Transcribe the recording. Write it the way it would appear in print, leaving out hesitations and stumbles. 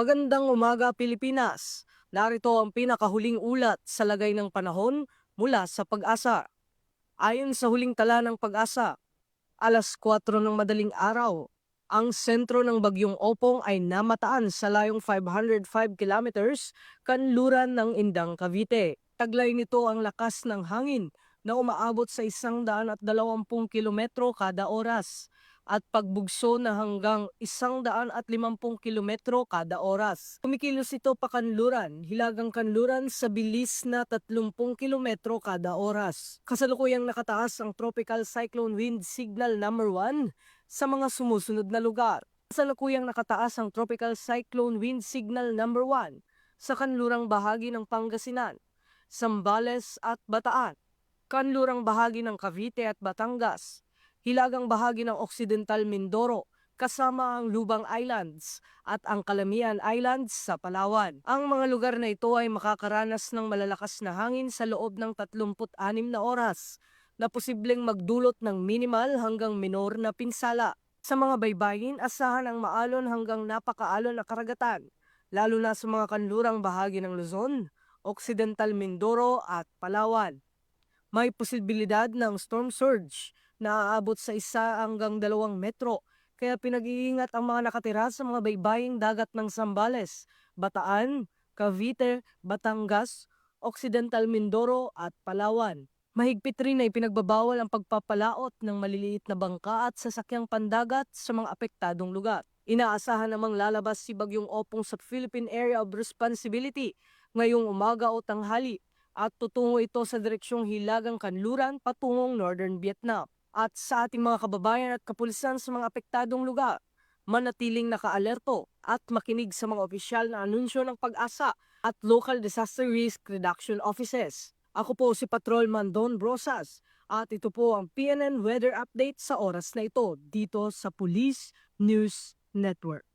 Magandang umaga, Pilipinas. Narito ang pinakahuling ulat sa lagay ng panahon mula sa Pag-asa. Ayon sa huling tala ng Pag-asa, alas 4 ng madaling araw, ang sentro ng Bagyong Opong ay namataan sa layong 505 kilometers kanluran ng Indang, Cavite. Taglay nito ang lakas ng hangin na umaabot sa 120 kilometro kada oras at pagbugso na hanggang 150 kilometro kada oras. Kumikilos ito pakanluran, hilagang kanluran sa bilis na 30 kilometro kada oras. Kasalukuyang nakataas ang Tropical Cyclone Wind Signal number 1 sa mga sumusunod na lugar. Kasalukuyang nakataas ang Tropical Cyclone Wind Signal number 1 sa kanlurang bahagi ng Pangasinan, Zambales at Bataan, kanlurang bahagi ng Cavite at Batangas, hilagang bahagi ng Occidental Mindoro, kasama ang Lubang Islands at ang Calamian Islands sa Palawan. Ang mga lugar na ito ay makakaranas ng malalakas na hangin sa loob ng 36 na oras na posibleng magdulot ng minimal hanggang minor na pinsala. Sa mga baybayin, asahan ang maalon hanggang napakaalon na karagatan, lalo na sa mga kanlurang bahagi ng Luzon, Occidental Mindoro at Palawan. May posibilidad ng storm surge na aabot sa 1 hanggang 2 metro, kaya pinag-iingat ang mga nakatira sa mga baybaying dagat ng Zambales, Bataan, Cavite, Batangas, Occidental Mindoro at Palawan. Mahigpit rin ay pinagbabawal ang pagpapalaot ng maliliit na bangka at sasakyang pandagat sa mga apektadong lugar. Inaasahan namang lalabas si Bagyong Opong sa Philippine Area of Responsibility ngayong umaga o tanghali at tutungo ito sa direksyong hilagang kanluran patungong Northern Vietnam. At sa ating mga kababayan at kapulisan sa mga apektadong lugar, manatiling nakaalerto at makinig sa mga opisyal na anunsyo ng Pag-asa at Local Disaster Risk Reduction Offices. Ako po si Patrolman Don Brosas at ito po ang PNN Weather Update sa oras na ito dito sa Police News Network.